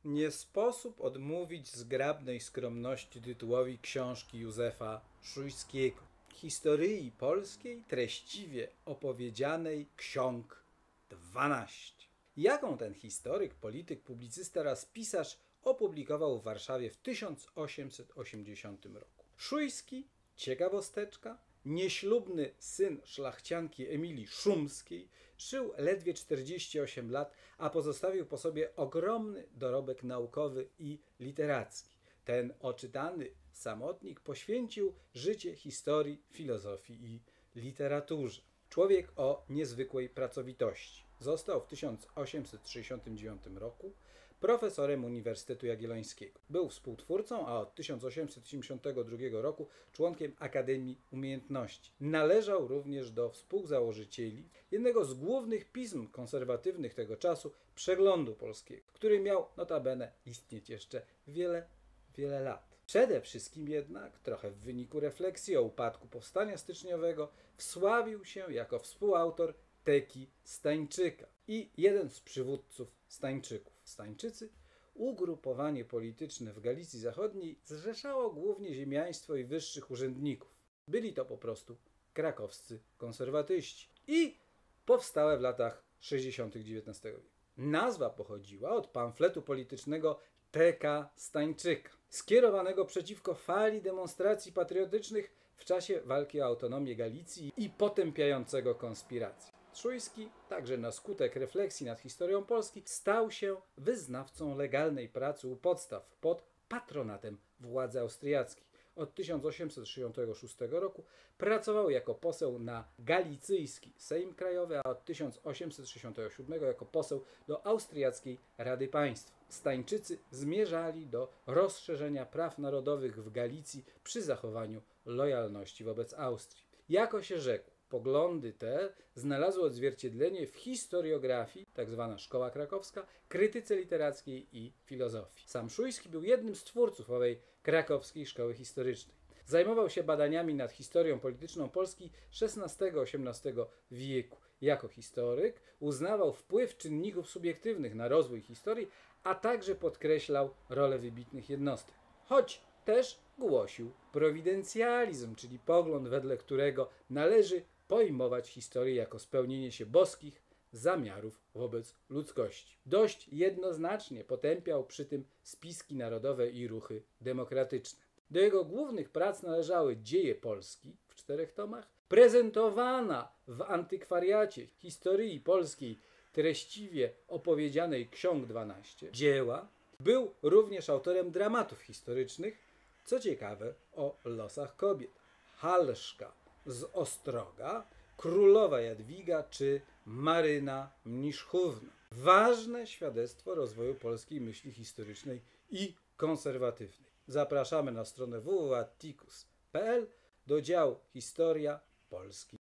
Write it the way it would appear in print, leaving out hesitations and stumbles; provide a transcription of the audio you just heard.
Nie sposób odmówić zgrabnej skromności tytułowi książki Józefa Szujskiego, Historii Polskiej treściwie opowiedzianej ksiąg 12. Jaką ten historyk, polityk, publicysta oraz pisarz opublikował w Warszawie w 1880 roku. Szujski, ciekawosteczka, nieślubny syn szlachcianki Emilii Szumskiej, żył ledwie 48 lat, a pozostawił po sobie ogromny dorobek naukowy i literacki. Ten oczytany samotnik poświęcił życie historii, filozofii i literaturze. Człowiek o niezwykłej pracowitości. Został w 1869 roku profesorem Uniwersytetu Jagiellońskiego. Był współtwórcą, a od 1882 roku członkiem Akademii Umiejętności. Należał również do współzałożycieli jednego z głównych pism konserwatywnych tego czasu, Przeglądu Polskiego, który miał notabene istnieć jeszcze wiele lat. Przede wszystkim jednak, trochę w wyniku refleksji o upadku powstania styczniowego, wsławił się jako współautor Teki Stańczyka i jeden z przywódców Stańczyków. Stańczycy, ugrupowanie polityczne w Galicji Zachodniej, zrzeszało głównie ziemiaństwo i wyższych urzędników. Byli to po prostu krakowscy konserwatyści i powstałe w latach 60. XIX wieku. Nazwa pochodziła od pamfletu politycznego Teka Stańczyka, skierowanego przeciwko fali demonstracji patriotycznych w czasie walki o autonomię Galicji i potępiającego konspirację. Szujski, także na skutek refleksji nad historią Polski, stał się wyznawcą legalnej pracy u podstaw pod patronatem władzy austriackiej. Od 1866 roku pracował jako poseł na Galicyjski Sejm Krajowy, a od 1867 jako poseł do Austriackiej Rady Państwa. Stańczycy zmierzali do rozszerzenia praw narodowych w Galicji przy zachowaniu lojalności wobec Austrii. Jako się rzekł, poglądy te znalazły odzwierciedlenie w historiografii, tzw. Szkoła Krakowska, krytyce literackiej i filozofii. Sam Szujski był jednym z twórców owej krakowskiej szkoły historycznej. Zajmował się badaniami nad historią polityczną Polski XVI-XVIII wieku. Jako historyk uznawał wpływ czynników subiektywnych na rozwój historii, a także podkreślał rolę wybitnych jednostek. Choć też głosił prowidencjalizm, czyli pogląd, wedle którego należy pojmować historię jako spełnienie się boskich zamiarów wobec ludzkości. Dość jednoznacznie potępiał przy tym spiski narodowe i ruchy demokratyczne. Do jego głównych prac należały Dzieje Polski w 4 tomach, prezentowana w antykwariacie historii polskiej treściwie opowiedzianej ksiąg 12 dzieła. Był również autorem dramatów historycznych, co ciekawe, o losach kobiet. Halszka z Ostroga, Królowa Jadwiga czy Maryna Mniszchówna. Ważne świadectwo rozwoju polskiej myśli historycznej i konserwatywnej. Zapraszamy na stronę www.atticus.pl do działu Historia Polski.